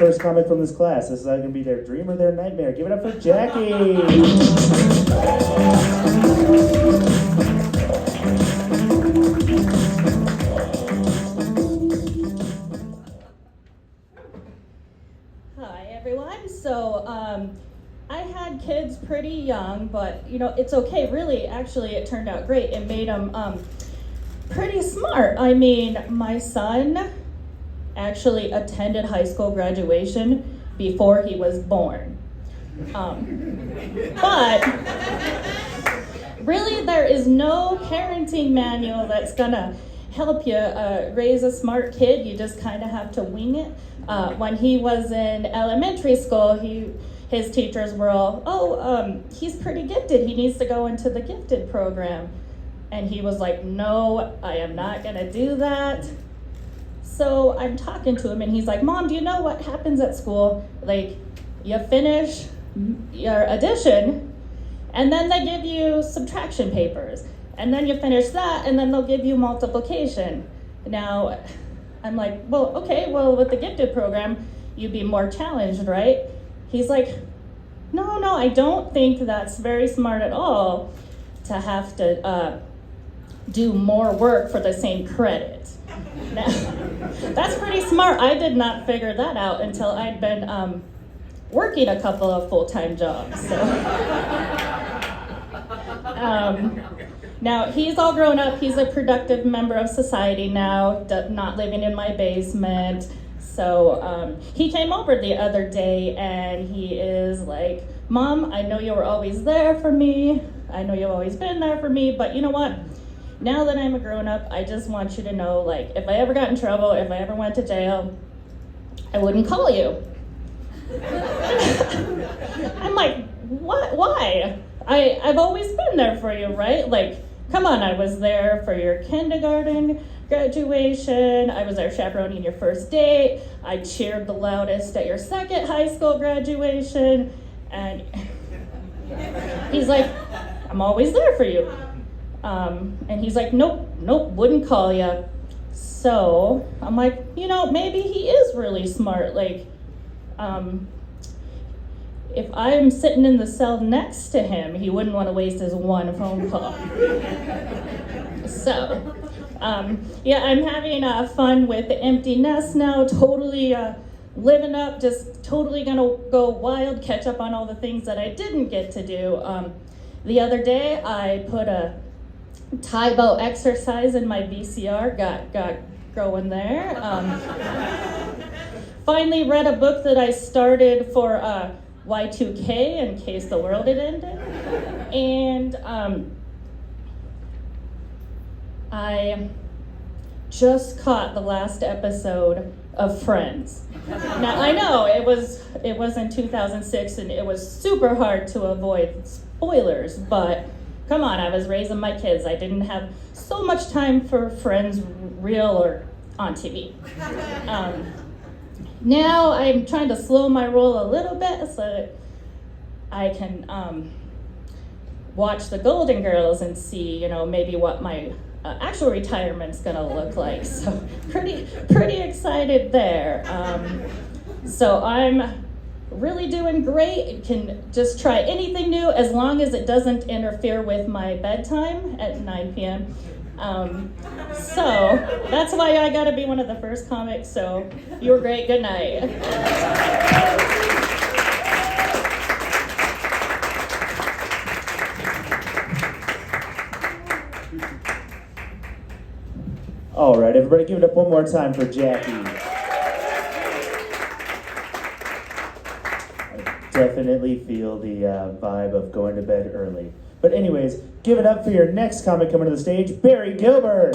First comment from this class. This is either going to be their dream or their nightmare. Give it up for Jackie. Hi, everyone. So, I had kids pretty young, but, it's okay. Really, actually, it turned out great. It made them pretty smart. I mean, my son actually attended high school graduation before he was born. But really, there is no parenting manual that's gonna help you raise a smart kid. You just kind of have to wing it. When he was in elementary school, his teachers were all, he's pretty gifted. He needs to go into the gifted program. And he was like, no, I am not gonna do that. So I'm talking to him and he's like, Mom, do you know what happens at school? Like, you finish your addition and then they give you subtraction papers. And then you finish that and then they'll give you multiplication. Now, I'm like, well, with the gifted program, you'd be more challenged, right? He's like, no, I don't think that's very smart at all to have to do more work for the same credit. Now, that's pretty smart. I did not figure that out until I'd been working a couple of full-time jobs. So. Now, he's all grown up. He's a productive member of society now, not living in my basement. So he came over the other day and he is like, Mom, I know you were always there for me. I know you've always been there for me, but you know what? Now that I'm a grown-up, I just want you to know, like, if I ever got in trouble, if I ever went to jail, I wouldn't call you. I'm like, what? Why? I've always been there for you, right? Like, come on, I was there for your kindergarten graduation. I was there chaperoning your first date. I cheered the loudest at your second high school graduation. And he's like, I'm always there for you. And he's like, nope, wouldn't call you. So I'm like, maybe he is really smart. Like, if I'm sitting in the cell next to him, he wouldn't want to waste his one phone call. So, I'm having fun with the empty nest now, totally living up, just totally gonna go wild, catch up on all the things that I didn't get to do. The other day, I put a Tae-Bo exercise in my VCR, got going there. Finally read a book that I started for Y2K in case the world had ended. And I just caught the last episode of Friends. Now I know it was in 2006 and it was super hard to avoid spoilers, but come on, I was raising my kids. I didn't have so much time for Friends real or on TV. Now I'm trying to slow my roll a little bit so that I can watch the Golden Girls and see, maybe what my actual retirement's gonna look like. So pretty excited there. So I'm really doing great. Can just try anything new as long as it doesn't interfere with my bedtime at 9 p.m. So that's why I gotta be one of the first comics. So you were great. Good night. All right, everybody, give it up one more time for Jackie. Definitely feel the vibe of going to bed early. But anyways, give it up for your next comic coming to the stage, Barry Gilbert.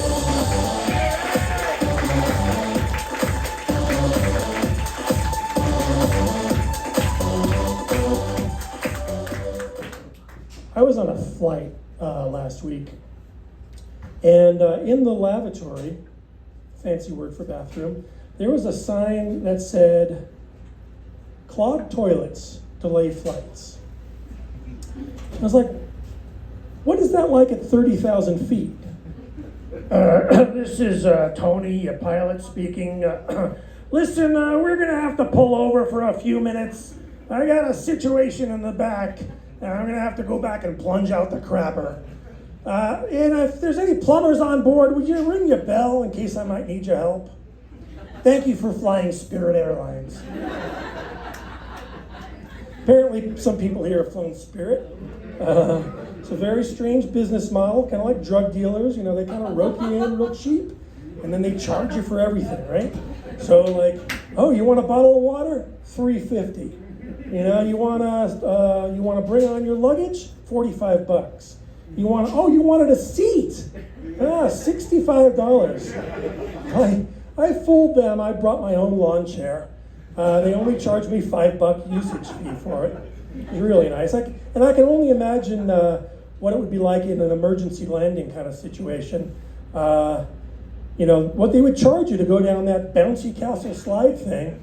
I was on a flight last week, and in the lavatory, fancy word for bathroom, there was a sign that said, "Clogged toilets delay flights." I was like, what is that like at 30,000 feet? This is Tony, a pilot speaking. Listen, we're gonna have to pull over for a few minutes. I got a situation in the back, and I'm gonna have to go back and plunge out the crapper. And if there's any plumbers on board, would you ring your bell in case I might need your help? Thank you for flying Spirit Airlines. Apparently, some people here have flown Spirit. It's a very strange business model, kind of like drug dealers. You know, they kind of rope you in real cheap, and then they charge you for everything, right? So, like, oh, you want a bottle of water? $3.50. You know, you wanna bring on your luggage? $45. You wanted a seat? $65. I fooled them. I brought my own lawn chair. They only charged me $5 usage fee for it. It was really nice. And I can only imagine what it would be like in an emergency landing kind of situation. You know, what they would charge you to go down that bouncy castle slide thing.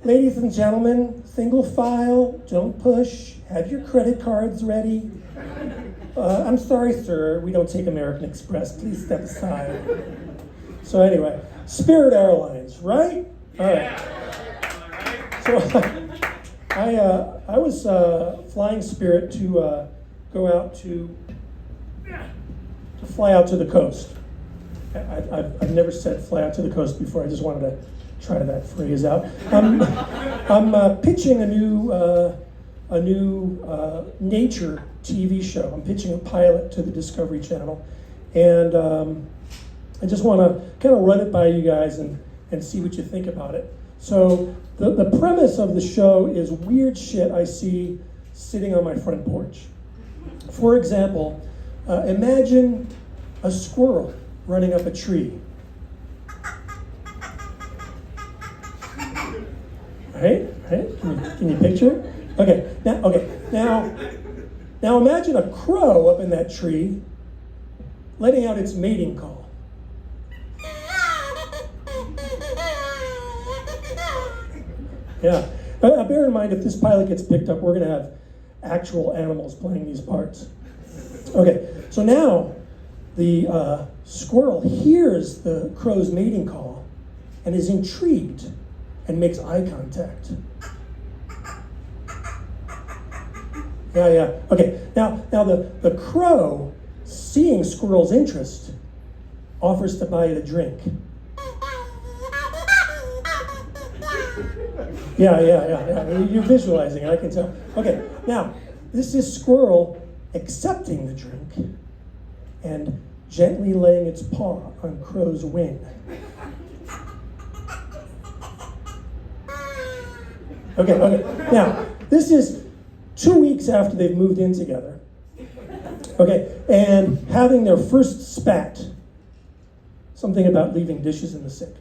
Ladies and gentlemen, single file, don't push, have your credit cards ready. I'm sorry, sir, we don't take American Express. Please step aside. So anyway, Spirit Airlines, right? All right. So I was flying Spirit to go out to fly out to the coast. I've never said fly out to the coast before. I just wanted to try that phrase out. I'm pitching a new nature TV show. I'm pitching a pilot to the Discovery Channel, and I just want to kind of run it by you guys and see what you think about it. So the premise of the show is weird shit I see sitting on my front porch. For example, imagine a squirrel running up a tree. Right? Can you picture it? Okay. Now imagine a crow up in that tree, letting out its mating call. Yeah. Bear in mind, if this pilot gets picked up, we're going to have actual animals playing these parts. Okay. So now the squirrel hears the crow's mating call and is intrigued and makes eye contact. Yeah. Okay, now the crow, seeing squirrel's interest, offers to buy it a drink. Yeah. You're visualizing it, I can tell. Okay, now, this is squirrel accepting the drink and gently laying its paw on crow's wing. Okay. Now, this is 2 weeks after they've moved in together. Okay, and having their first spat. Something about leaving dishes in the sink.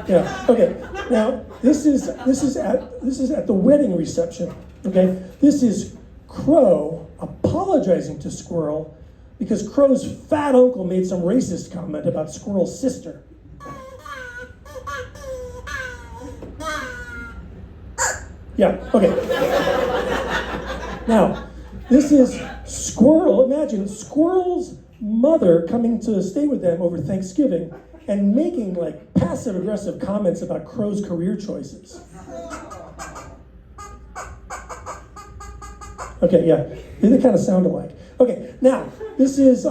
Yeah. Okay. Now, this is at the wedding reception. Okay, this is Crow apologizing to Squirrel because Crow's fat uncle made some racist comment about Squirrel's sister. Yeah, okay. Now, this is Squirrel. Imagine Squirrel's mother coming to stay with them over Thanksgiving and making like passive-aggressive comments about Crow's career choices. Okay, yeah, they kind of sound alike. Okay, now, this is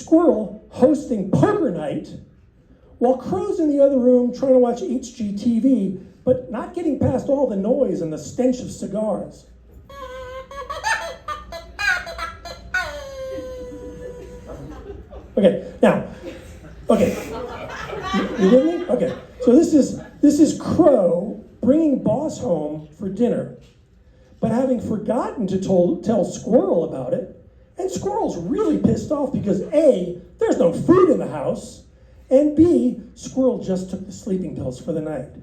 Squirrel hosting poker night while Crow's in the other room trying to watch HGTV, but not getting past all the noise and the stench of cigars. Okay, now, you with me? Okay, so this is Crow bringing Boss home for dinner, but having forgotten to tell Squirrel about it, and Squirrel's really pissed off because A, there's no food in the house, and B, Squirrel just took the sleeping pills for the night.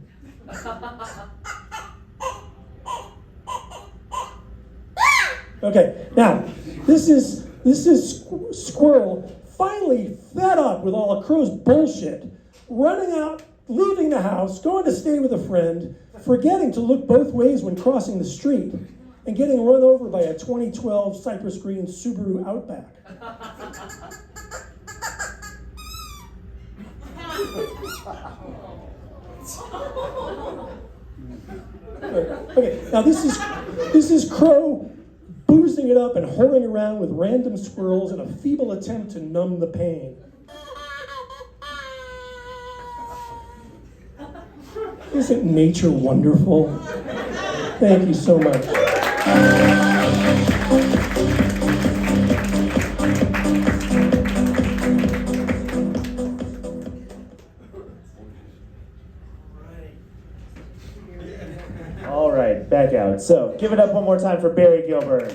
Okay, now, this is Squirrel finally fed up with all of Crow's bullshit, running out, leaving the house, going to stay with a friend, forgetting to look both ways when crossing the street. and getting run over by a 2012 Cypress Green Subaru Outback. Okay, now this is Crow boozing it up and whoring around with random squirrels in a feeble attempt to numb the pain. Isn't nature wonderful? Thank you so much. All right, back out. So, give it up one more time for Barry Gilbert.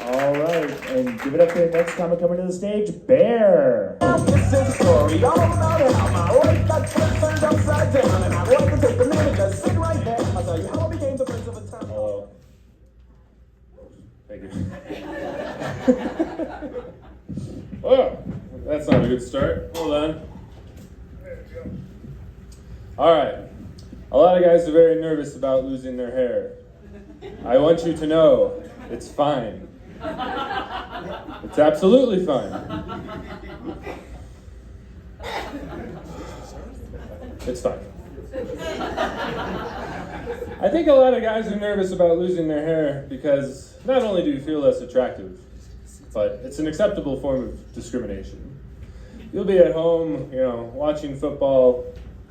All right, and give it up for the next comic coming to the stage, Bear. This is a story all about how my life got turned upside down, and I'd like to take a minute, just sit right there. I'll tell you how I became the prince of a town. Hello. Thank you. Oh, that's not a good start. Hold on. All right. A lot of guys are very nervous about losing their hair. I want you to know it's fine. It's absolutely fine. It's fine. I think a lot of guys are nervous about losing their hair because not only do you feel less attractive, but it's an acceptable form of discrimination. You'll be at home, watching football,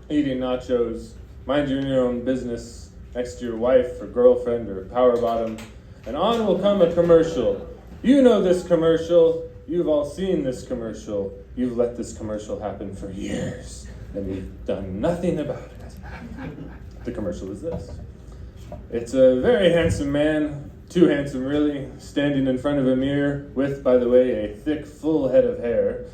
eating nachos, minding your own business next to your wife or girlfriend or power bottom, and on will come a commercial. You know this commercial. You've all seen this commercial. You've let this commercial happen for years, and you've done nothing about it. The commercial is this. It's a very handsome man, too handsome really, standing in front of a mirror with, by the way, a thick, full head of hair,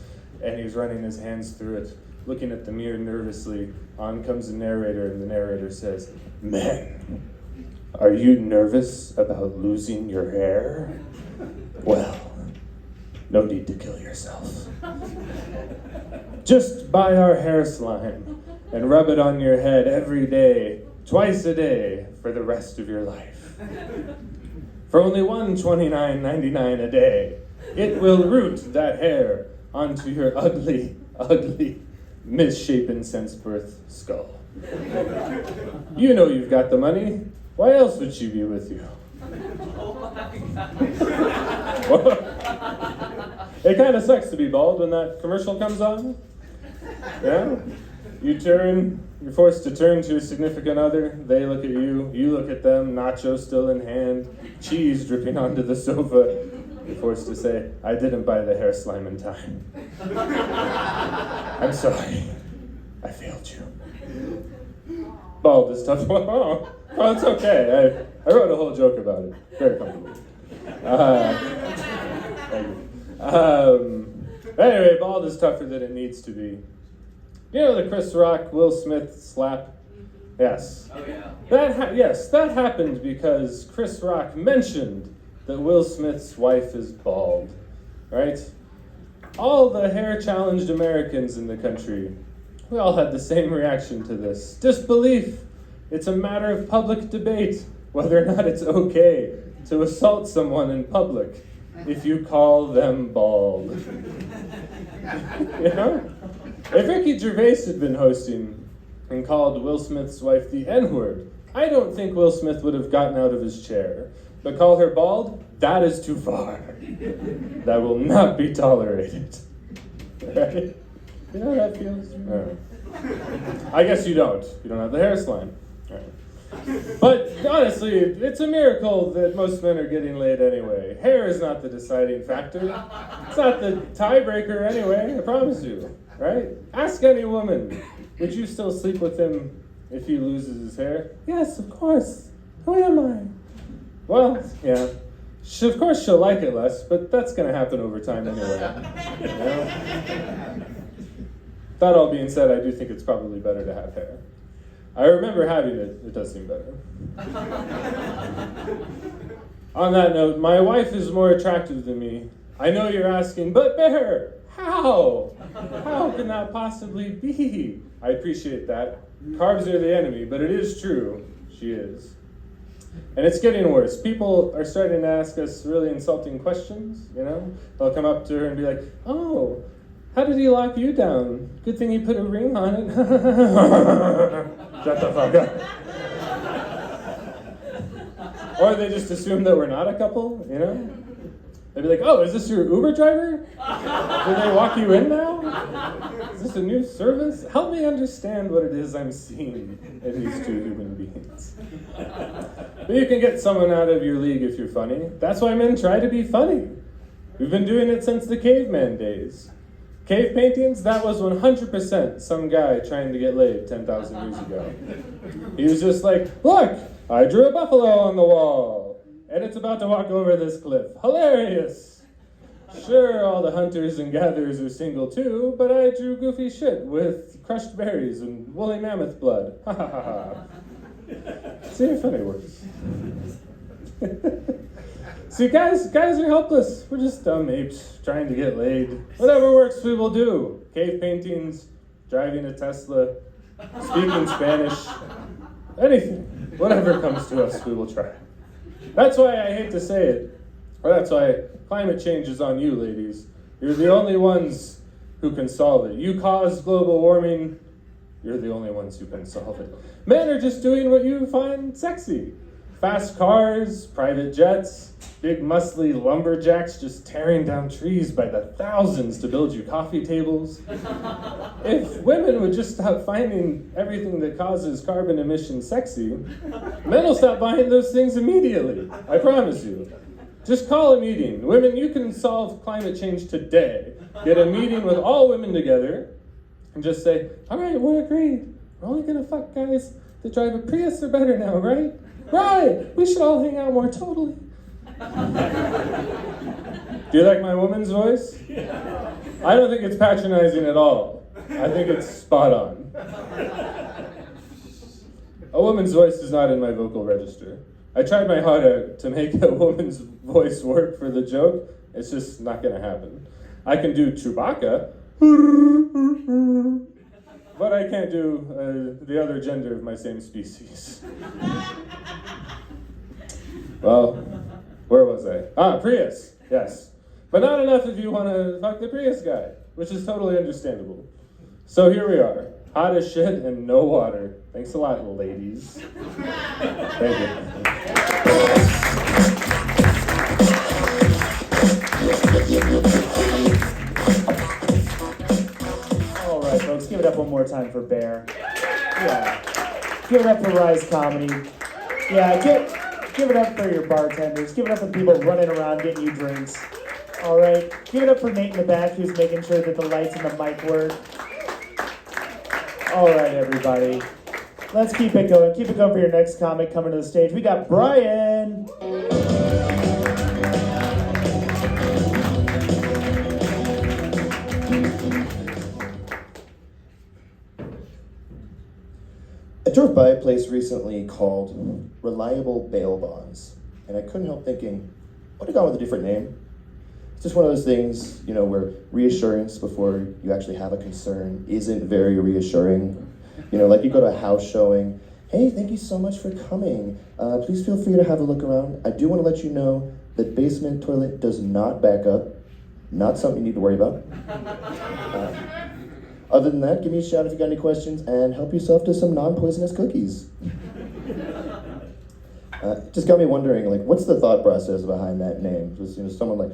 and he's running his hands through it, looking at the mirror nervously. On comes the narrator, and the narrator says, "Men, are you nervous about losing your hair? Well, no need to kill yourself. Just buy our hair slime and rub it on your head every day, twice a day, for the rest of your life. For only $129.99 a day, it will root that hair onto your ugly, ugly, misshapen since birth skull. You know you've got the money. Why else would she be with you?" It kind of sucks to be bald when that commercial comes on. Yeah? You're forced to turn to a significant other. They look at you, you look at them, nacho still in hand, cheese dripping onto the sofa. You're forced to say, "I didn't buy the hair slime in time. I'm sorry. I failed you." Bald is tough. Oh, it's okay. I wrote a whole joke about it. Very comfortable. Thank you. Anyway, bald is tougher than it needs to be. You know the Chris Rock, Will Smith slap? Yes. Oh, yeah. That happened because Chris Rock mentioned that Will Smith's wife is bald, right? All the hair-challenged Americans in the country, we all had the same reaction to this. Disbelief. It's a matter of public debate whether or not it's okay to assault someone in public if you call them bald. If Ricky Gervais had been hosting and called Will Smith's wife the N-word, I don't think Will Smith would have gotten out of his chair. But call her bald? That is too far. That will not be tolerated. Right? You know how that feels? I guess you don't. You don't have the hair slime. Right. But honestly, it's a miracle that most men are getting laid anyway. Hair is not the deciding factor. It's not the tiebreaker anyway, I promise you. Right? Ask any woman, would you still sleep with him if he loses his hair? Yes, of course. Who am I? Well, yeah. Of course she'll like it less, but that's going to happen over time anyway. That all being said, I do think it's probably better to have hair. I remember having it. It does seem better. On that note, my wife is more attractive than me. I know you're asking, but Bear, how? How can that possibly be? I appreciate that. Carbs are the enemy, but it is true. She is. And it's getting worse. People are starting to ask us really insulting questions, you know? They'll come up to her and be like, oh, how did he lock you down? Good thing he put a ring on it. Shut the fuck up. Or they just assume that we're not a couple, you know? They'd be like, oh, is this your Uber driver? Did they walk you in now? Is this a new service? Help me understand what it is I'm seeing in these two human beings. But you can get someone out of your league if you're funny. That's why men try to be funny. We've been doing it since the caveman days. Cave paintings, that was 100% some guy trying to get laid 10,000 years ago. He was just like, look, I drew a buffalo on the wall. And it's about to walk over this cliff. Hilarious! Sure, all the hunters and gatherers are single too, but I drew goofy shit with crushed berries and woolly mammoth blood. Ha ha ha ha. See if funny works. See, guys are helpless. We're just dumb apes trying to get laid. Whatever works, we will do. Cave paintings, driving a Tesla, speaking Spanish, anything. Whatever comes to us, we will try. That's why I hate to say it, or that's why climate change is on you, ladies. You're the only ones who can solve it. You caused global warming, you're the only ones who can solve it. Men are just doing what you find sexy. Fast cars, private jets, big muscly lumberjacks just tearing down trees by the thousands to build you coffee tables. If women would just stop finding everything that causes carbon emissions sexy, men will stop buying those things immediately. I promise you. Just call a meeting. Women, you can solve climate change today. Get a meeting with all women together and just say, all right, we're agreed. We're only gonna fuck guys that drive a Prius or better now, right? Right, we should all hang out more, totally. Do you like my woman's voice? I don't think it's patronizing at all. I think it's spot on. A woman's voice is not in my vocal register. I tried my hardest to make a woman's voice work for the joke. It's just not gonna happen. I can do Chewbacca, but I can't do the other gender of my same species. Well, where was I? Prius, yes. But not enough if you want to fuck the Prius guy, which is totally understandable. So here we are, hot as shit and no water. Thanks a lot, ladies. Thank you. All right, folks, give it up one more time for Bear. Yeah. Give it up for Rise Comedy. Yeah, give it up for your bartenders. Give it up for people running around getting you drinks. All right. Give it up for Nate in the back who's making sure that the lights and the mic work. All right, everybody. Let's keep it going. Keep it going for your next comic coming to the stage. We got Brian. I drove by a place recently called Reliable Bail Bonds, and I couldn't help thinking, what have gone with a different name? It's just one of those things, you know, where reassurance before you actually have a concern isn't very reassuring. You know, like you go to a house showing, hey, thank you so much for coming. Please feel free to have a look around. I do want to let you know that basement toilet does not back up. Not something you need to worry about. Other than that, give me a shout if you got any questions and help yourself to some non-poisonous cookies. Just got me wondering, like, what's the thought process behind that name? Just, you know, someone like,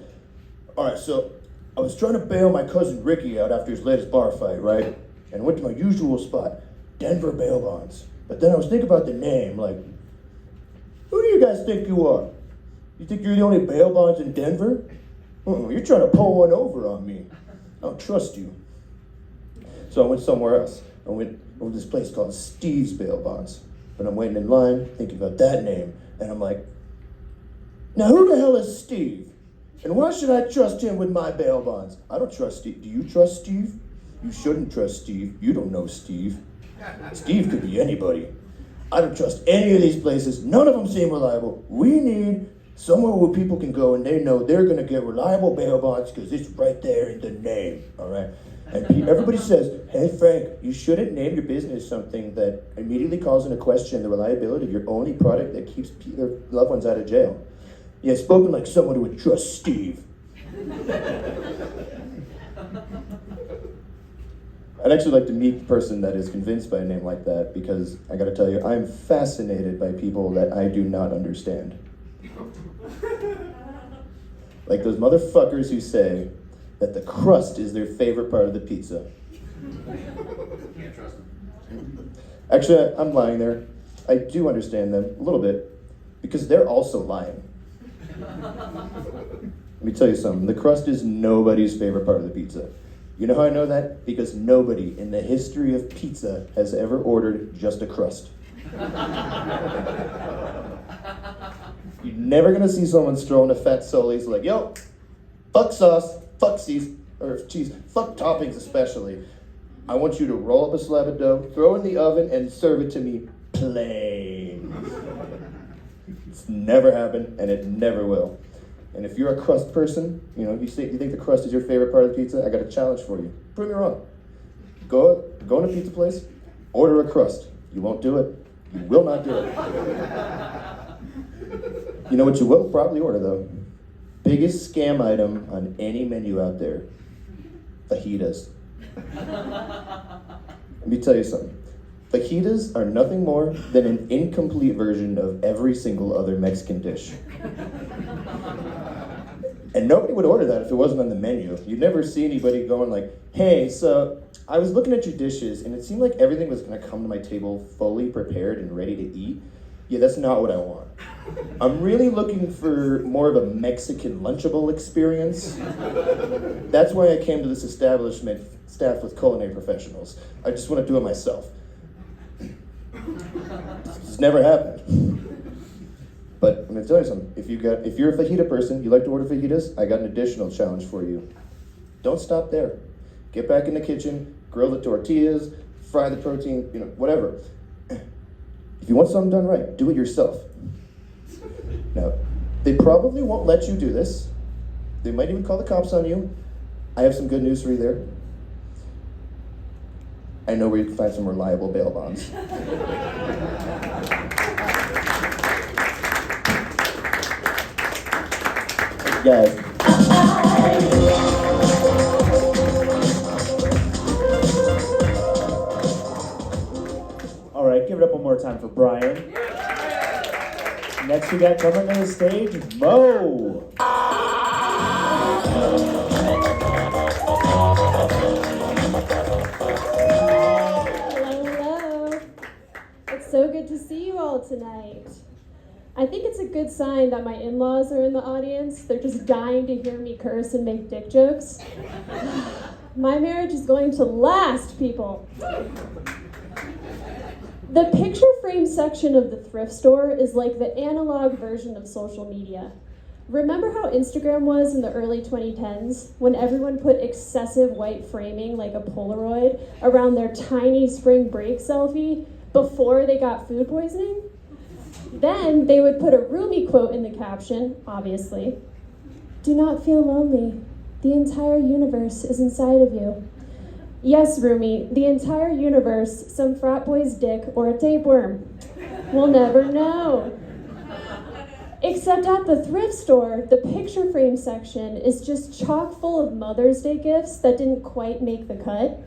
all right, so I was trying to bail my cousin Ricky out after his latest bar fight, right? And I went to my usual spot, Denver Bail Bonds. But then I was thinking about the name, like, who do you guys think you are? You think you're the only bail bonds in Denver? You're trying to pull one over on me. I don't trust you. So I went somewhere else. I went over this place called Steve's Bail Bonds. But I'm waiting in line, thinking about that name, and I'm like, now who the hell is Steve? And why should I trust him with my bail bonds? I don't trust Steve. Do you trust Steve? You shouldn't trust Steve. You don't know Steve. Steve could be anybody. I don't trust any of these places. None of them seem reliable. We need Somewhere where people can go and they know they're gonna get reliable bail bonds because it's right there in the name, all right? And everybody says, hey Frank, you shouldn't name your business something that immediately calls into question the reliability of your only product that keeps their loved ones out of jail. Yeah, spoken like someone who would trust Steve. I'd actually like to meet the person that is convinced by a name like that, because I gotta tell you, I'm fascinated by people that I do not understand. Like those motherfuckers who say that the crust is their favorite part of the pizza. Can't trust them. Actually, I'm lying there. I do understand them a little bit, because they're also lying. Let me tell you something, the crust is nobody's favorite part of the pizza. You know how I know that? Because nobody in the history of pizza has ever ordered just a crust. You're never gonna see someone strolling a fat Sully's like, yo, fuck sauce, fuck cheese, fuck toppings especially. I want you to roll up a slab of dough, throw it in the oven, and serve it to me plain. It's never happened, and it never will. And if you're a crust person, you think the crust is your favorite part of the pizza, I got a challenge for you. Prove me wrong. Go in a pizza place, order a crust. You won't do it. You will not do it. You know what you will probably order though? Biggest scam item on any menu out there. Fajitas. Let me tell you something. Fajitas are nothing more than an incomplete version of every single other Mexican dish. And nobody would order that if it wasn't on the menu. You'd never see anybody going like, hey, so I was looking at your dishes and it seemed like everything was gonna come to my table fully prepared and ready to eat. Yeah, that's not what I want. I'm really looking for more of a Mexican Lunchable experience. That's why I came to this establishment staffed with culinary professionals. I just want to do it myself. It's never happened. But I'm gonna tell you something. If you're a fajita person, you like to order fajitas, I got an additional challenge for you. Don't stop there. Get back in the kitchen, grill the tortillas, fry the protein, whatever. If you want something done right, do it yourself. Now, they probably won't let you do this. They might even call the cops on you. I have some good news for you there. I know where you can find some reliable bail bonds. Guys. All right, give it up one more time for Brian. Next we got coming to the stage, Mo. Hello. It's so good to see you all tonight. I think it's a good sign that my in-laws are in the audience. They're just dying to hear me curse and make dick jokes. My marriage is going to last, people. The picture frame section of the thrift store is like the analog version of social media. Remember how Instagram was in the early 2010s, when everyone put excessive white framing like a Polaroid around their tiny spring break selfie before they got food poisoning? Then they would put a Rumi quote in the caption, obviously. Do not feel lonely. The entire universe is inside of you. Yes, Rumi, the entire universe, some frat boy's dick, or a tapeworm. We'll never know. Except at the thrift store, the picture frame section is just chock full of Mother's Day gifts that didn't quite make the cut.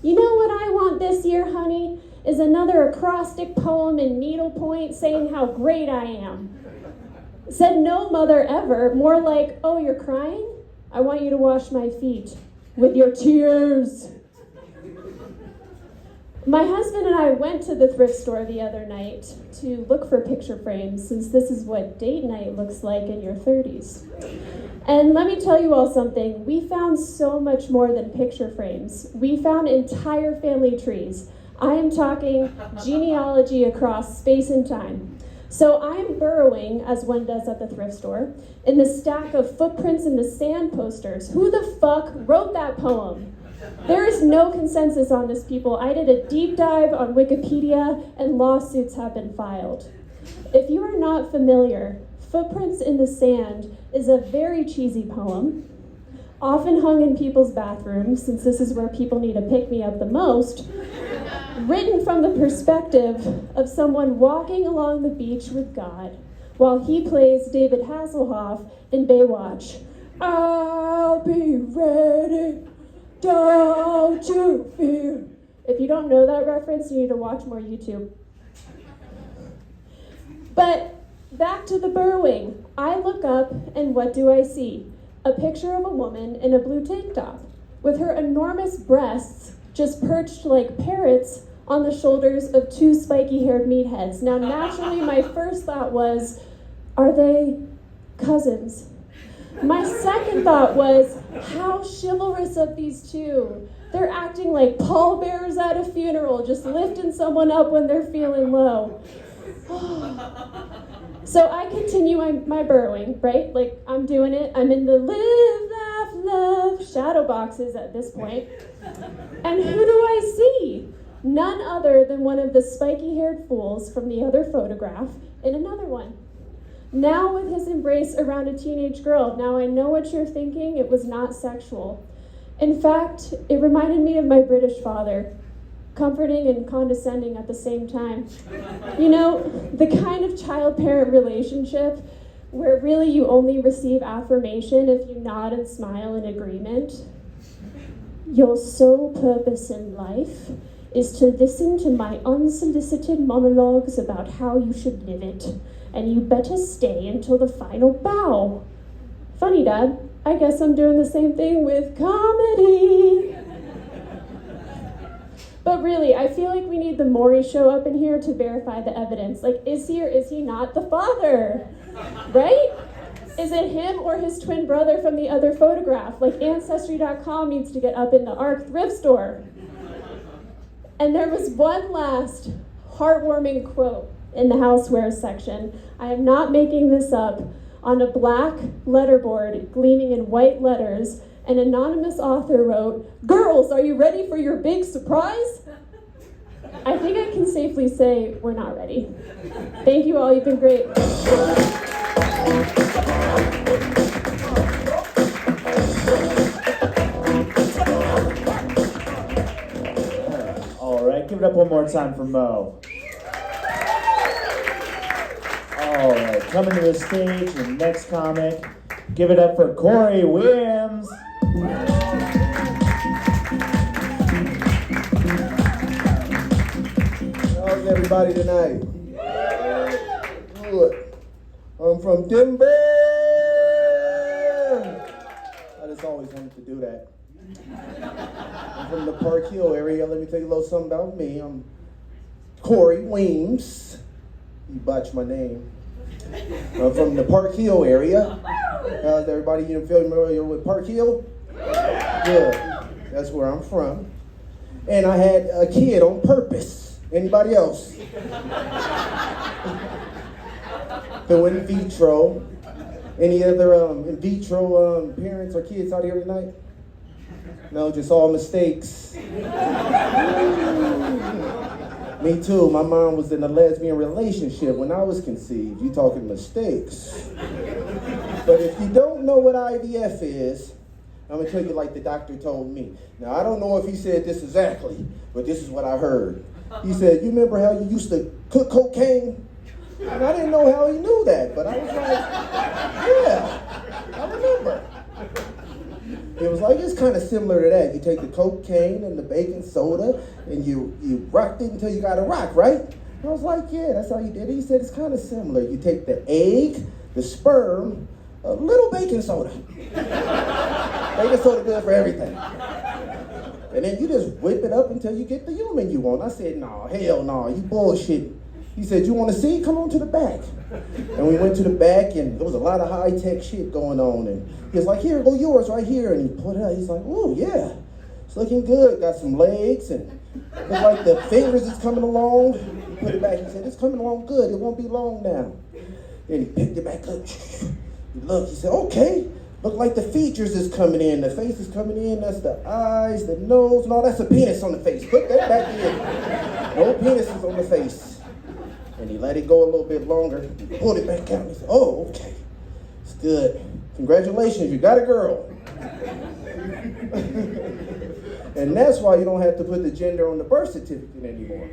You know what I want this year, honey? Is another acrostic poem in needlepoint saying how great I am. Said no mother ever, more like, oh, you're crying? I want you to wash my feet with your tears. My husband and I went to the thrift store the other night to look for picture frames, since this is what date night looks like in your 30s. And let me tell you all something, we found so much more than picture frames. We found entire family trees. I am talking genealogy across space and time. So I'm burrowing, as one does at the thrift store, in the stack of footprints in the sand posters. Who the fuck wrote that poem? There is no consensus on this, people. I did a deep dive on Wikipedia and lawsuits have been filed. If you are not familiar, Footprints in the Sand is a very cheesy poem, often hung in people's bathrooms, since this is where people need to pick me up the most, written from the perspective of someone walking along the beach with God, while he plays David Hasselhoff in Baywatch. I'll be ready, don't you fear. If you don't know that reference, you need to watch more YouTube. But back to the burrowing. I look up, and what do I see? A picture of a woman in a blue tank top, with her enormous breasts just perched like parrots on the shoulders of two spiky-haired meatheads. Now, naturally, my first thought was, are they cousins? My second thought was, how chivalrous of these two. They're acting like pallbearers at a funeral, just lifting someone up when they're feeling low. So I continue my burrowing, right? Like, I'm doing it. I'm in the live, laugh, love shadow boxes at this point. And who do I see? None other than one of the spiky-haired fools from the other photograph in another one. Now with his embrace around a teenage girl. Now I know what you're thinking. It was not sexual. In fact, it reminded me of my British father. Comforting and condescending at the same time. You know, the kind of child-parent relationship where really you only receive affirmation if you nod and smile in agreement. Your sole purpose in life is to listen to my unsolicited monologues about how you should live it, and you better stay until the final bow. Funny, Dad. I guess I'm doing the same thing with comedy. But really, I feel like we need the Maury show up in here to verify the evidence. Like, is he or is he not the father? Right? Is it him or his twin brother from the other photograph? Like, Ancestry.com needs to get up in the ARC thrift store. And there was one last heartwarming quote in the housewares section. I am not making this up. On a black letterboard gleaming in white letters, an anonymous author wrote, "Girls, are you ready for your big surprise?" I think I can safely say we're not ready. Thank you all, you've been great. All right, give it up one more time for Mo. All right, coming to the stage, the next comic. Give it up for Corey Williams. How's everybody tonight? Good. I'm from Denver. I just always wanted to do that. I'm from the Park Hill area. Let me tell you a little something about me. I'm Corey Weems. You botched my name. I'm from the Park Hill area. How's everybody familiar with Park Hill? Good. That's where I'm from. And I had a kid on purpose. Anybody else? So in vitro. Any other in vitro parents or kids out here tonight? No, just all mistakes. Me too. My mom was in a lesbian relationship when I was conceived. You talking mistakes. But if you don't know what IVF is, I'm gonna tell you like the doctor told me. Now, I don't know if he said this exactly, but this is what I heard. He said, "You remember how you used to cook cocaine?" And I didn't know how he knew that, but I was like, yeah, I remember. It was like, it's kind of similar to that. You take the cocaine and the baking soda and you rocked it until you got a rock, right? I was like, yeah, that's how you did it. He said, it's kind of similar. You take the egg, the sperm, a little baking soda. Baking soda good for everything. And then you just whip it up until you get the human you want. I said, no, hell no, you bullshit. He said, you want to see? Come on to the back. And we went to the back, and there was a lot of high-tech shit going on. And he was like, here, go yours right here. And he put it out. He's like, oh, yeah. It's looking good. Got some legs, and looks like the fingers is coming along. He put it back. He said, it's coming along good. It won't be long now. Then he picked it back up. He looked. He said, okay. Look like the features is coming in. The face is coming in. That's the eyes, the nose. No, that's a penis on the face. Put that back in. No penises on the face. And he let it go a little bit longer. He pulled it back out. He said, oh, okay. It's good. Congratulations, you got a girl. And that's why you don't have to put the gender on the birth certificate anymore.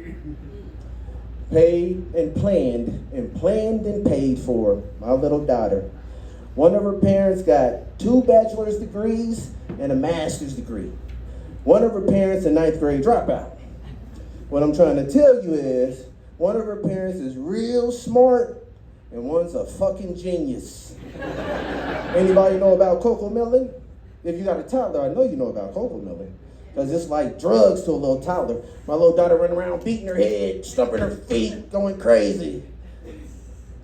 Paid and planned and paid for. My little daughter. One of her parents got 2 bachelor's degrees and a master's degree. One of her parents a 9th grade dropout. What I'm trying to tell you is, one of her parents is real smart and one's a fucking genius. Anybody know about Coco Melon? If you got a toddler, I know you know about Coco Melon. Because it's like drugs to a little toddler. My little daughter running around beating her head, stumping her feet, going crazy.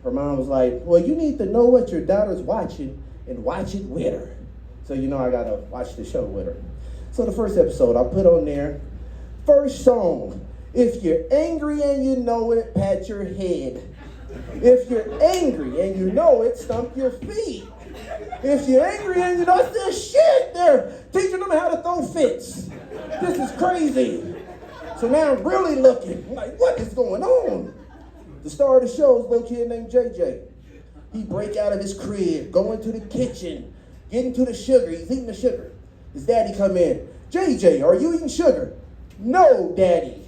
Her mom was like, well, you need to know what your daughter's watching and watch it with her. So you know I gotta watch the show with her. So the first episode, I put on there, first song, if you're angry and you know it, pat your head. If you're angry and you know it, stomp your feet. If you're angry and you know it, says shit, they're teaching them how to throw fits. This is crazy. So now I'm really looking, I'm like, what is going on? The star of the show is a little kid named JJ. He break out of his crib, go into the kitchen, get into the sugar, he's eating the sugar. His daddy come in, JJ, are you eating sugar? No, daddy.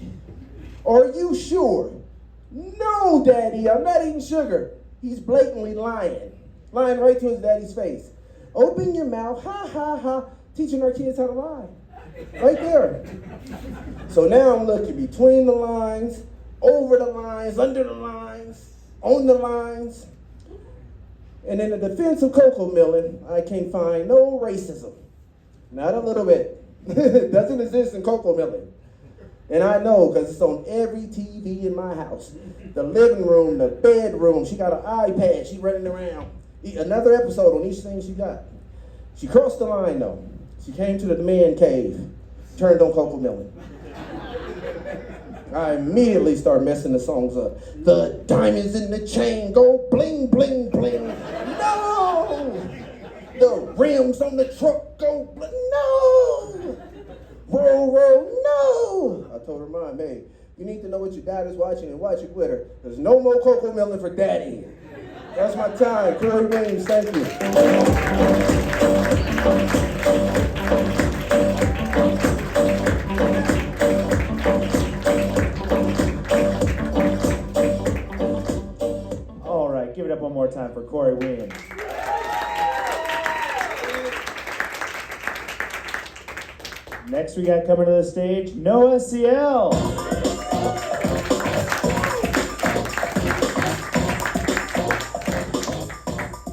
Are you sure? No, daddy, I'm not eating sugar. He's blatantly lying. Lying right to his daddy's face. Open your mouth, ha, ha, ha, teaching our kids how to lie. Right there. So now I'm looking between the lines, over the lines, under the lines, on the lines. And in the defense of Coco Melon, I can find no racism. Not a little bit. It doesn't exist in Coco Melon. And I know because it's on every TV in my house. The living room, the bedroom. She got an iPad. She running around. Another episode on each thing she got. She crossed the line though. She came to the man cave. Turned on Coco Melon. I immediately start messing the songs up. The diamonds in the chain go bling, bling, bling. No! The rims on the truck go bling. No! Roll, roll, no! I told her mom, hey, you need to know what your dad is watching and watch it with her. There's no more Coco Melon for daddy. That's my time. Corey Williams, thank you. All right, give it up one more time for Corey Williams. Next, we got coming to the stage, Noah Ciel.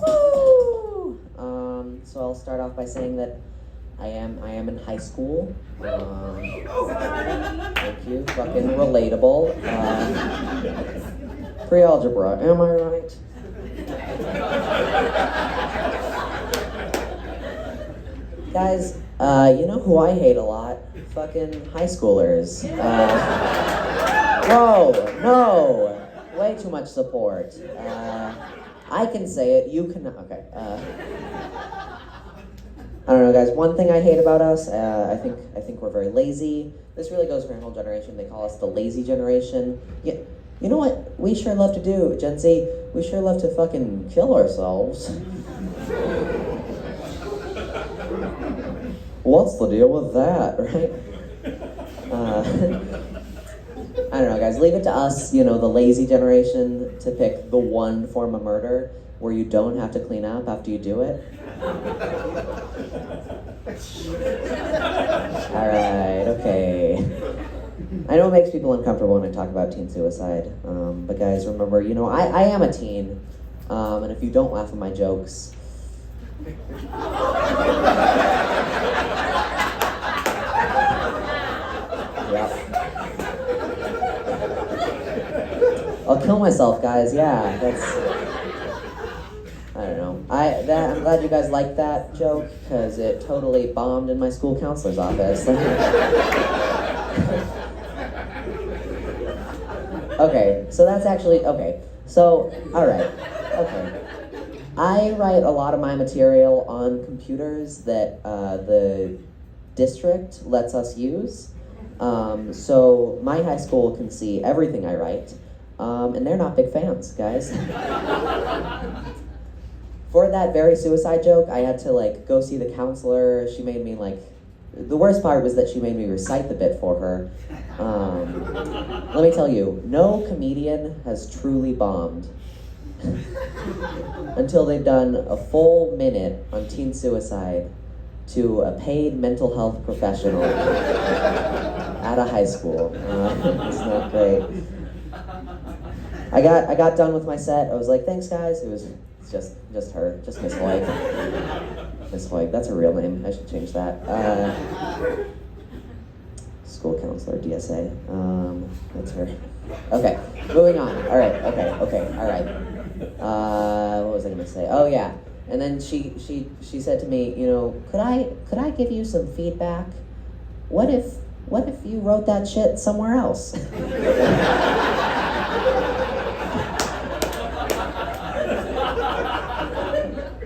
Woo! So I'll start off by saying that I am in high school. Thank you. Fucking relatable. Pre-algebra, am I right? Guys, you know who I hate a lot? Fucking high schoolers. Whoa, no. Way too much support. I can say it, you can, okay. I don't know, guys, one thing I hate about us, I think we're very lazy. This really goes for our whole generation. They call us the lazy generation. Yeah, you know what we sure love to do, Gen Z? We sure love to fucking kill ourselves. What's the deal with that, right? I don't know, guys. Leave it to us, you know, the lazy generation, to pick the one form of murder where you don't have to clean up after you do it. All right, okay. I know it makes people uncomfortable when I talk about teen suicide, but guys, remember, you know, I am a teen, and if you don't laugh at my jokes, yep. I'll kill myself, guys. Yeah, that's. I don't know. I'm glad you guys liked that joke because it totally bombed in my school counselor's office. Okay, so that's actually okay. So, all right. Okay. I write a lot of my material on computers that the district lets us use. So my high school can see everything I write. and they're not big fans, guys. For that very suicide joke, I had to like go see the counselor. She made me like, the worst part was that she made me recite the bit for her. Let me tell you, no comedian has truly bombed until they've done a full minute on teen suicide to a paid mental health professional at a high school. It's not great. I got done with my set. I was like, thanks guys. It's just her, just Miss Hoig. Miss Hoig, that's a real name. I should change that. School counselor, DSA. That's her. Okay, moving on. All right. Okay. All right. What was I gonna say? Oh yeah. And then she said to me, you know, could I give you some feedback? What if you wrote that shit somewhere else?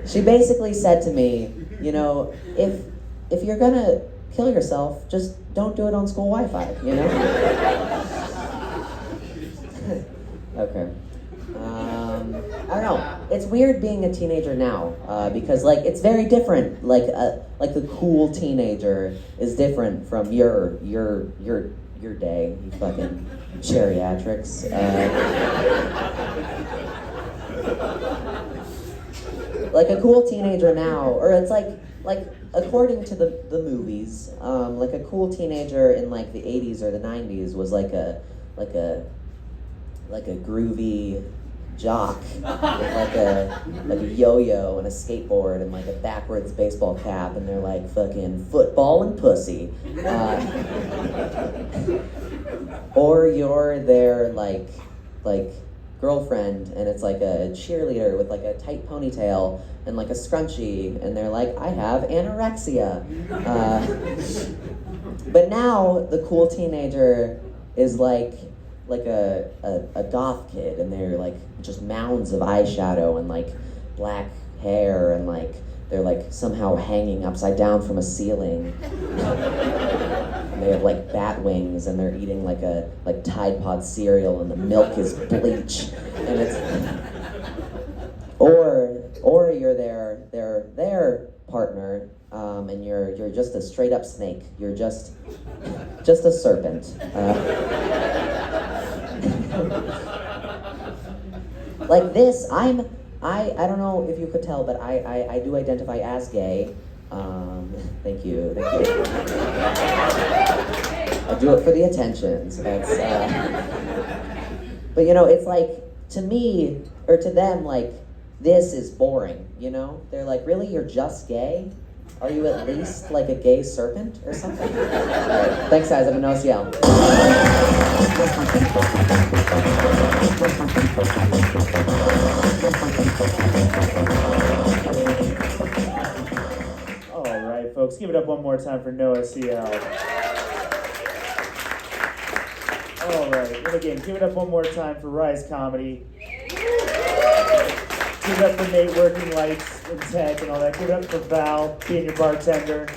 She basically said to me, you know, if you're gonna kill yourself, just don't do it on school Wi-Fi, you know? Okay. I don't know. It's weird being a teenager now, because like it's very different. Like the cool teenager is different from your day, you fucking geriatrics. Like a cool teenager now, or it's like according to the movies, like a cool teenager in like the 80s or the 90s was like a groovy jock with like a yo-yo and a skateboard and like a backwards baseball cap, and they're like fucking football and pussy. Or you're their like girlfriend, and it's like a cheerleader with like a tight ponytail and like a scrunchie, and they're like, I have anorexia. But now the cool teenager is like a goth kid, and they're like just mounds of eyeshadow and like black hair, and like they're like somehow hanging upside down from a ceiling. And they have like bat wings, and they're eating like Tide Pod cereal, and the milk is bleach, and it's or you're their partner, and you're just a straight up snake. You're just a serpent. Like this, I don't know if you could tell, but I do identify as gay. Thank you. I do it for the attention, so that's, but you know, it's like, to me, or to them, like, this is boring, you know? They're like, really, you're just gay? Are you at least like a gay serpent or something? All right, thanks guys, I'm an OCL. All right, folks, give it up one more time for Noah CL. All right, and again, give it up one more time for Rise Comedy. Give it up for Nate working lights and tech and all that. Give it up for Val being your bartender.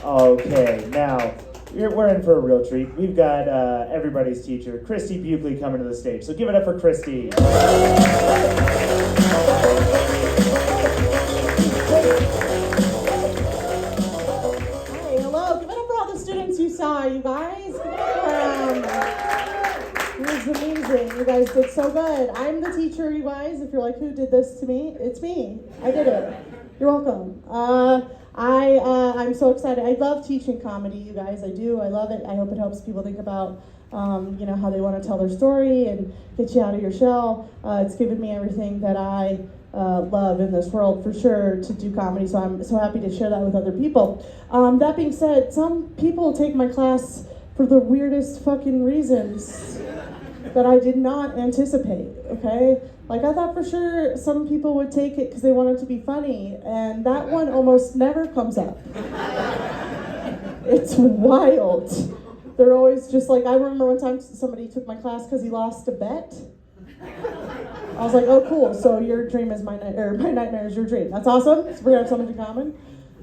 Okay, now we're in for a real treat. We've got everybody's teacher, Christy Buckley, coming to the stage. So give it up for Christy. Hey, hello. Give it up for all the students you saw, you guys. Give it up for it was amazing. You guys did so good. I'm the teacher, you guys. If you're like, who did this to me? It's me. I did it. You're welcome. I'm so excited. I love teaching comedy, you guys. I do. I love it. I hope it helps people think about, how they want to tell their story and get you out of your shell. It's given me everything that I love in this world, for sure, to do comedy. So I'm so happy to share that with other people. That being said, some people take my class for the weirdest fucking reasons that I did not anticipate, okay? Like, I thought for sure some people would take it because they wanted to be funny, and that one almost never comes up. It's wild. They're always just like, I remember one time somebody took my class because he lost a bet. I was like, oh, cool, so your dream is my nightmare is your dream. That's awesome, so we have something in common.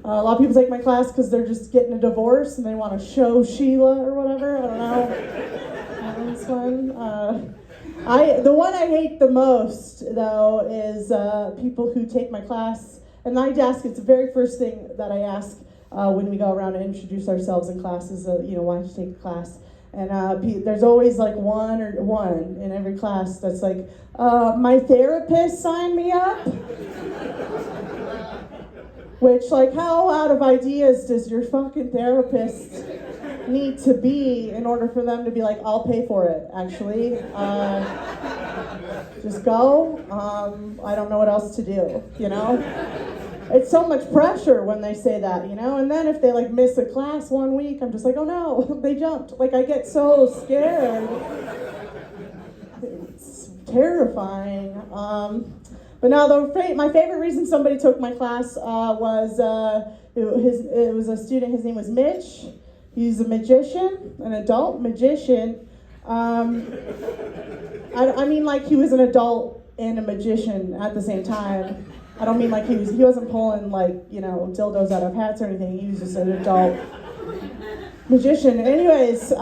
A lot of people take my class because they're just getting a divorce and they want to show Sheila or whatever, I don't know. That one's fun. The one I hate the most, though, is people who take my class. And I ask, it's the very first thing that I ask when we go around and introduce ourselves in classes, why did you take the class? And there's always like one in every class that's like, my therapist signed me up. Which, like, how out of ideas does your fucking therapist need to be in order for them to be like, I'll pay for it, actually. Just go. I don't know what else to do, you know? It's so much pressure when they say that, you know? And then if they, like, miss a class 1 week, I'm just like, oh no, they jumped. Like, I get so scared. It's terrifying. But no, my favorite reason somebody took my class was it was a student. His name was Mitch. He's a magician, an adult magician. I mean, like, he was an adult and a magician at the same time. I don't mean like he wasn't pulling, like, you know, dildos out of hats or anything. He was just an adult magician. Anyways,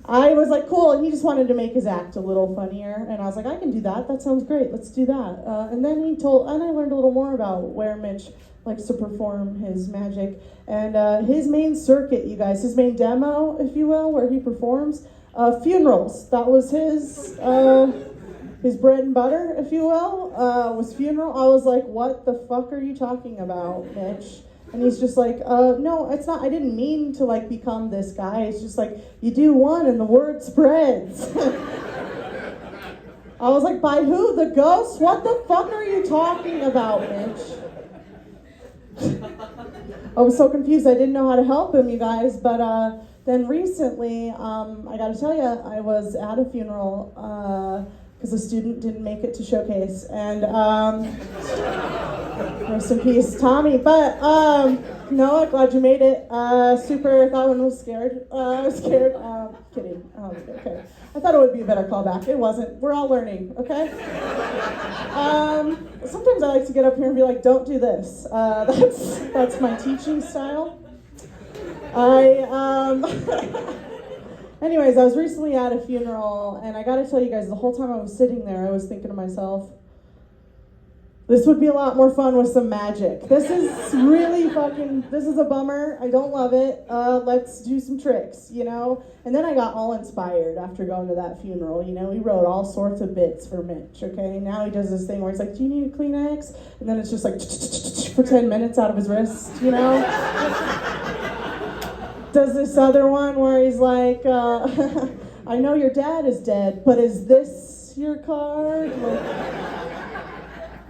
I was like, cool, and he just wanted to make his act a little funnier, and I was like, I can do that. That sounds great. Let's do that. And then and I learned a little more about where Mitch likes to perform his magic, and his main circuit, you guys, his main demo, if you will, where he performs, funerals. That was his bread and butter, if you will, was funeral. I was like, what the fuck are you talking about, Mitch? And he's just like, no, it's not, I didn't mean to, like, become this guy. It's just like, you do one and the word spreads. I was like, by who? The ghost? What the fuck are you talking about, Mitch? I was so confused. I didn't know how to help him, you guys. But then recently, I gotta tell you, I was at a funeral because a student didn't make it to showcase. And rest in peace, Tommy. But Noah, glad you made it. Super. That one was scared. I was scared. Kidding. Okay. I thought it would be a better callback. It wasn't. We're all learning. Okay. Sometimes I like to get up here and be like, "Don't do this." That's my teaching style. Anyways, I was recently at a funeral, and I gotta tell you guys, the whole time I was sitting there, I was thinking to myself, this would be a lot more fun with some magic. This is this is a bummer. I don't love it. Let's do some tricks, you know? And then I got all inspired after going to that funeral, you know? He wrote all sorts of bits for Mitch, okay? Now he does this thing where he's like, do you need a Kleenex? And then it's just like, for 10 minutes out of his wrist, you know? Does this other one where he's like, I know your dad is dead, but is this your card? Like,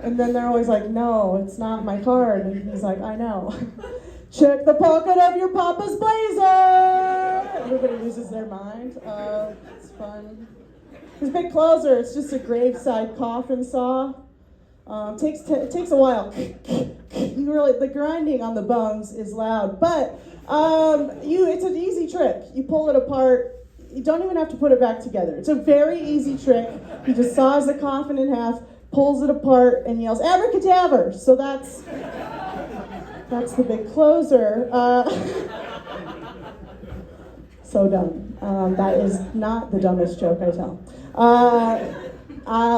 and then they're always like, no, it's not my card. And he's like, I know. Check the pocket of your papa's blazer. Everybody loses their mind. It's fun. His big closer, it's just a graveside coffin saw. It takes a while. The grinding on the bones is loud, but it's an easy trick. You pull it apart. You don't even have to put it back together. It's a very easy trick. He just saws the coffin in half, pulls it apart, and yells, abracadabra! So that's the big closer. So dumb. That is not the dumbest joke I tell.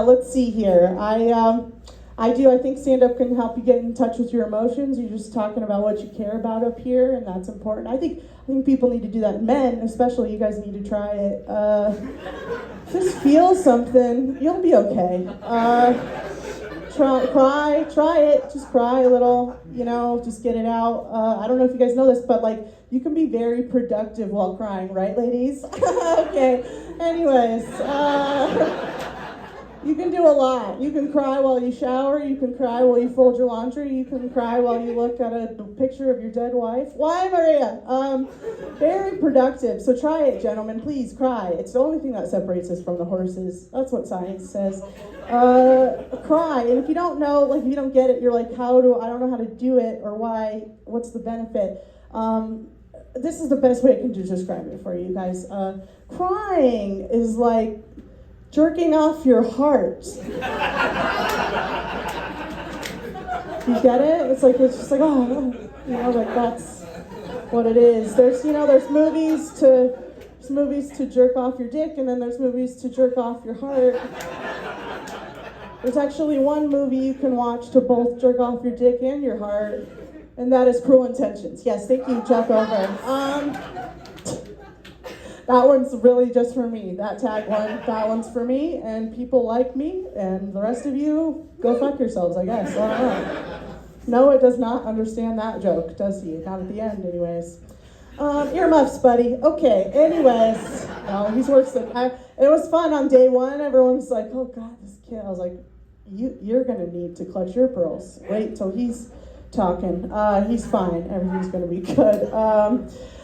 Let's see here. I think stand-up can help you get in touch with your emotions. You're just talking about what you care about up here, and that's important. I think people need to do that. Men, especially, you guys need to try it. Just feel something. You'll be okay. Try it. Just cry a little, you know, just get it out. I don't know if you guys know this, but, like, you can be very productive while crying, right, ladies? Okay. Anyways, you can do a lot. You can cry while you shower. You can cry while you fold your laundry. You can cry while you look at a picture of your dead wife. Why, Maria? Very productive. So try it, gentlemen. Please cry. It's the only thing that separates us from the horses. That's what science says. Cry. And if you don't know, like, if you don't get it, you're like, I don't know how to do it, or why, what's the benefit? This is the best way I can describe it for you guys. Crying is like jerking off your heart. You get it? It's just like, oh, you know, like, that's what it is. There's movies to there's movies to jerk off your dick, and then there's movies to jerk off your heart. There's actually one movie you can watch to both jerk off your dick and your heart, and that is Cruel Intentions. Yes, thank you, Chuck Over. That one's really just for me. That tag one, that one's for me, and people like me, and the rest of you, go fuck yourselves, I guess. I don't know. Noah does not understand that joke, does he? Not at the end, anyways. Earmuffs, buddy. Okay, anyways. No, he's worse than it was fun on day one. Everyone was like, oh God, this kid. I was like, you're gonna need to clutch your pearls. Wait till he's talking. He's fine. Everything's gonna be good.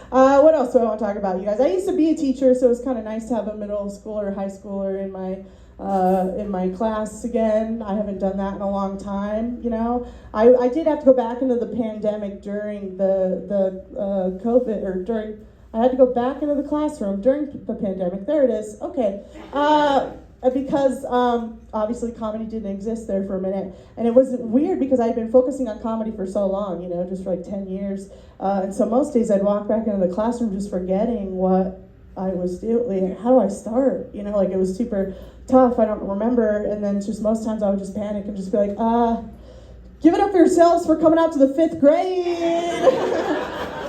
What else do I want to talk about, you guys? I used to be a teacher, so it was kind of nice to have a middle schooler or high schooler in my class again. I haven't done that in a long time, you know. I did have to go back into the pandemic during the COVID, or during, I had to go back into the classroom during the pandemic. There it is. Okay. Because obviously comedy didn't exist there for a minute. And it was weird because I'd been focusing on comedy for so long, you know, just for like 10 years. And so most days I'd walk back into the classroom just forgetting what I was doing. How do I start? You know, like it was super tough. I don't remember. And then just most times I would just panic and just be like, give it up for yourselves for coming out to the 5th grade.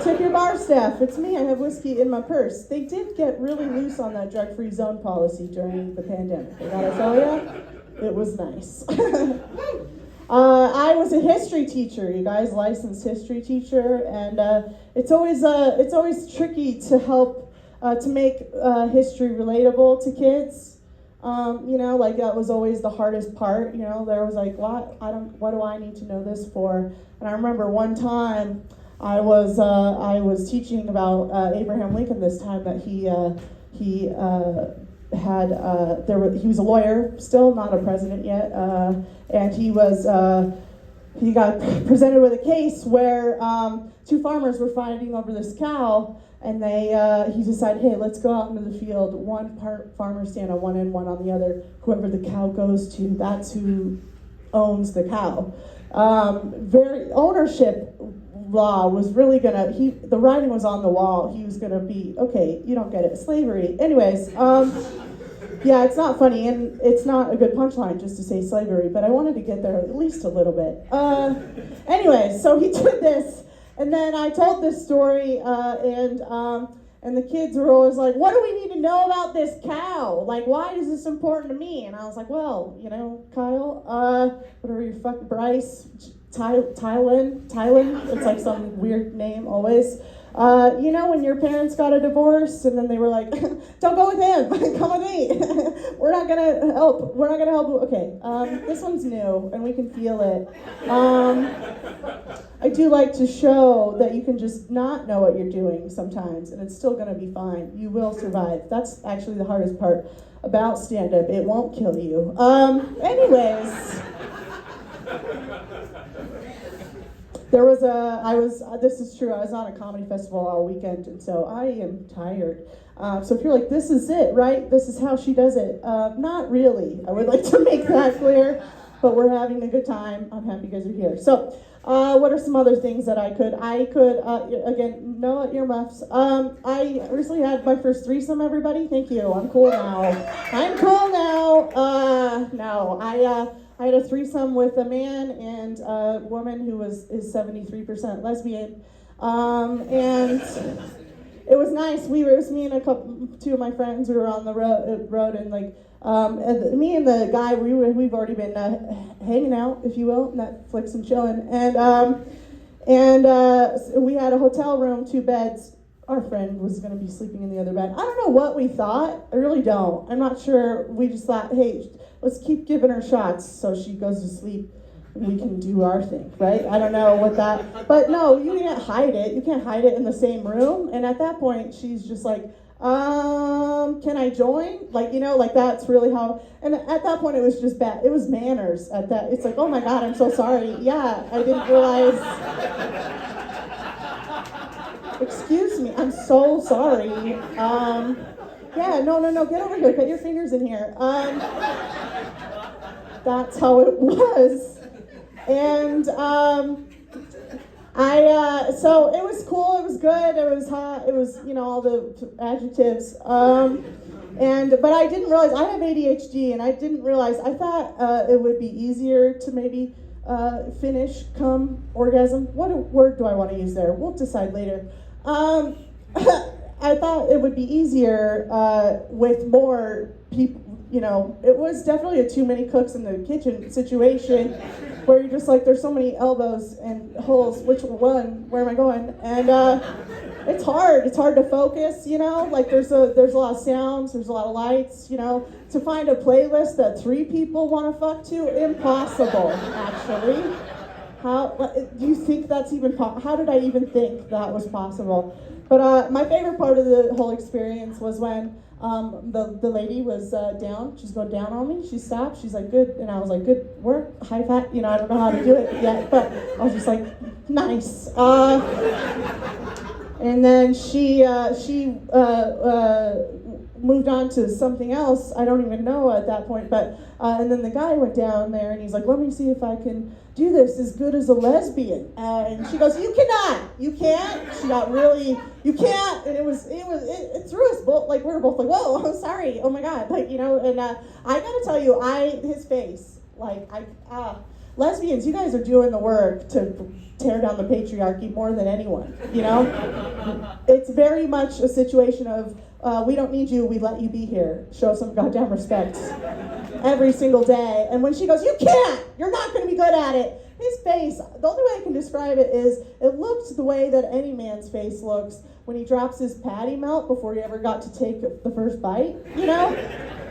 Tip your bar staff. It's me. I have whiskey in my purse. They did get really loose on that drug-free zone policy during the pandemic. I gotta tell you, it was nice. I was a history teacher, you guys, licensed history teacher, and it's always tricky to help to make history relatable to kids. You know, like that was always the hardest part. You know, there was like, what do I need to know this for? And I remember one time I was teaching about Abraham Lincoln. This time that he was a lawyer, still not a president yet, and he got presented with a case where 2 farmers were fighting over this cow. And he decided, hey, let's go out into the field. One farmer stand on one end, one on the other. Whoever the cow goes to, that's who owns the cow. Ownership law was really the writing was on the wall. He was gonna be, okay, you don't get it, slavery. Anyways, yeah, it's not funny, and it's not a good punchline just to say slavery, but I wanted to get there at least a little bit. Anyways, so he did this. And then I told this story, and the kids were always like, what do we need to know about this cow? Like, why is this important to me? And I was like, well, you know, Kyle, whatever your fuck, Bryce, Tylen, it's like some weird name always. You know, when your parents got a divorce and then they were like, don't go with him, come with me. We're not gonna help. Okay, this one's new and we can feel it. I do like to show that you can just not know what you're doing sometimes and it's still gonna be fine. You will survive. That's actually the hardest part about stand-up. It won't kill you. Anyways. This is true, I was on a comedy festival all weekend, and so I am tired. So if you're like, this is it, right? This is how she does it. Not really. I would like to make that clear, but we're having a good time. I'm happy you guys are here. So what are some other things that I could, again, no earmuffs. I recently had my first threesome, everybody. Thank you, I'm cool now. I had a threesome with a man and a woman who is 73% lesbian, and it was nice. It was me and 2 of my friends. We were on the road, and like me and the guy, we've already been hanging out, if you will, Netflix and chilling, and we had a hotel room, 2 beds. Our friend was going to be sleeping in the other bed. I don't know what we thought. I really don't. I'm not sure. We just thought, hey, let's keep giving her shots so she goes to sleep and we can do our thing, right? I don't know what that, but no, you can't hide it. You can't hide it in the same room. And at that point, she's just like, can I join? Like, you know, like that's really how, and at that point it was just bad. It was manners at that. It's like, oh my God, I'm so sorry. Yeah, I didn't realize. Excuse me, I'm so sorry. Yeah, no, get over here, get your fingers in here. That's how it was. And So it was cool, it was good, it was hot, it was, all the adjectives. But I didn't realize, I have ADHD, and I didn't realize, I thought it would be easier to maybe finish, come, orgasm. What word do I want to use there? We'll decide later. I thought it would be easier with more people, it was definitely a too many cooks in the kitchen situation where you're just like, there's so many elbows and holes, which one, where am I going? And it's hard to focus, like there's a lot of sounds, there's a lot of lights, to find a playlist that 3 people want to fuck to, impossible, actually. How do you think that's even how did I even think that was possible? But my favorite part of the whole experience was when the lady was down. She's going down on me. She stopped. She's like, good. And I was like, good work. High five. I don't know how to do it yet, but I was just like, nice. And then she moved on to something else. I don't even know at that point. But and then the guy went down there and he's like, let me see if I can do this as good as a lesbian. And she goes, you cannot. You can't. She got really, you can't. And it threw us both, like we were both like, whoa, I'm sorry. Oh my God. And I gotta tell you, his face, lesbians, you guys are doing the work to tear down the patriarchy more than anyone, It's very much a situation of, we don't need you, we let you be here. Show some goddamn respect every single day. And when she goes, you can't, you're not going to be good at it, his face, the only way I can describe it is, it looked the way that any man's face looks when he drops his patty melt before he ever got to take the first bite,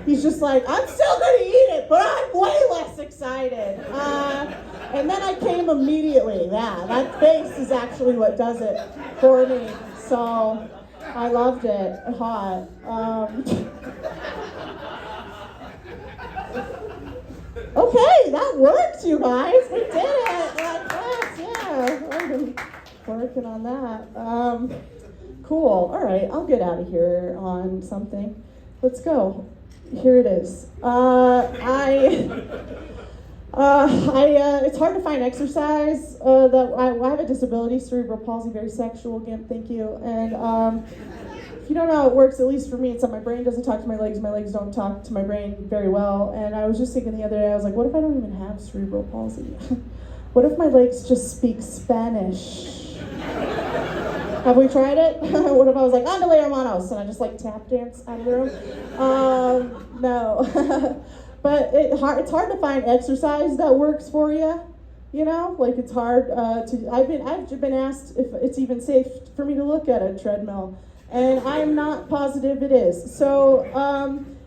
He's just like, I'm still going to eat it, but I'm way less excited. And then I came immediately. Yeah, that face is actually what does it for me. So I loved it. Hot. Okay, that worked, you guys. We did it. Yeah. I've been working on that. Cool. All right, I'll get out of here on something. Let's go. Here it is. It's hard to find exercise. I have a disability, cerebral palsy, very sexual. Again, thank you. And if you don't know how it works, at least for me, it's that my brain doesn't talk to my legs don't talk to my brain very well. And I was just thinking the other day, I was like, what if I don't even have cerebral palsy? What if my legs just speak Spanish? Have we tried it? What if I was like, Andale hermanos, and I just tap dance out of the room? No. But it's hard to find exercise that works for you. It's hard to. I've been asked if it's even safe for me to look at a treadmill, and I'm not positive it is. So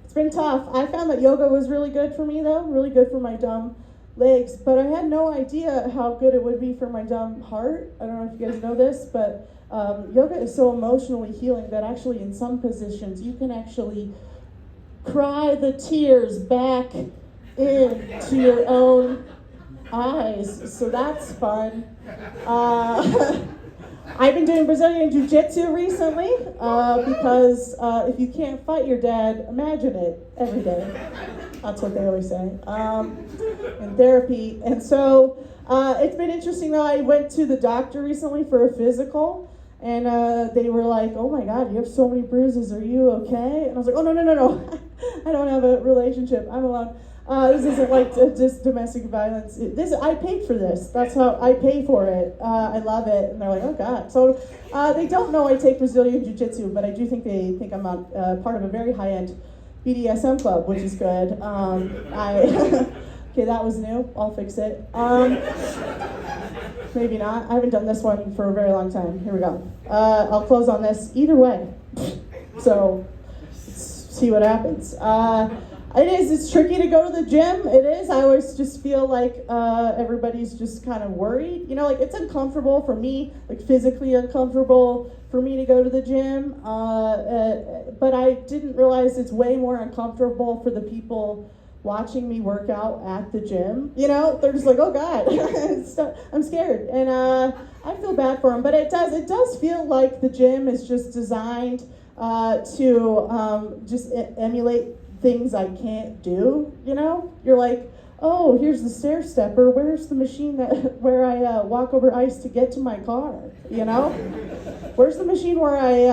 it's been tough. I found that yoga was really good for me, though, really good for my dumb legs. But I had no idea how good it would be for my dumb heart. I don't know if you guys know this, but yoga is so emotionally healing that actually, in some positions, you can actually cry the tears back into your own eyes. So that's fun. I've been doing Brazilian Jiu-Jitsu recently because if you can't fight your dad, imagine it every day. That's what they always say in therapy. And so it's been interesting though. I went to the doctor recently for a physical. And they were like, oh my God, you have so many bruises, are you okay? And I was like, oh, no. I don't have a relationship, I'm alone. This isn't just domestic violence. I paid for this, that's how I pay for it. I love it. And they're like, oh God. So they don't know I take Brazilian Jiu-Jitsu, but I do think they think I'm part of a very high-end BDSM club, which is good. Okay, that was new, I'll fix it. Maybe not. I haven't done this one for a very long time. Here we go. I'll close on this either way. So, see what happens. It's tricky to go to the gym. It is. I always just feel like everybody's just kind of worried. It's uncomfortable for me, physically uncomfortable for me to go to the gym. But I didn't realize it's way more uncomfortable for the people watching me work out at the gym. They're just like, oh God, I'm scared. And I feel bad for them, but it does feel like the gym is just designed to just emulate things I can't do. You're like, Oh, here's the stair stepper. Where's the machine that where I walk over ice to get to my car? You know, where's the machine where I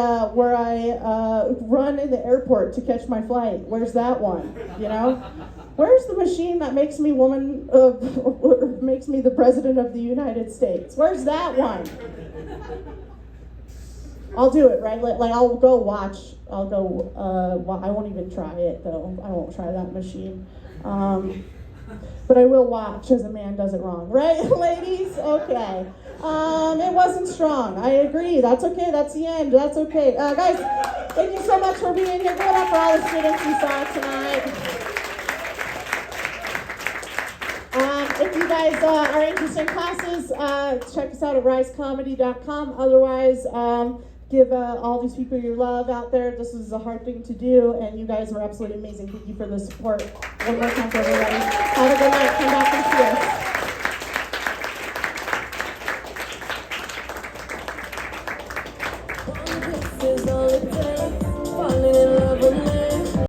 run in the airport to catch my flight? Where's that one? You know, where's the machine that makes me makes me the president of the United States? Where's that one? I'll do it, right? Like I'll go watch. I'll go. I won't even try it though. I won't try that machine. But I will watch as a man does it wrong, right, ladies? Okay. It wasn't strong. I agree. That's okay. That's the end. That's okay. Guys, thank you so much for being here. Give it up for all the students we saw tonight. If you guys are interested in classes, check us out at risecomedy.com. Otherwise, give all these people your love out there. This is a hard thing to do, and you guys were absolutely amazing. Thank you for the support. One more time for everybody. Have a good night. Come back and see us. This is all it takes.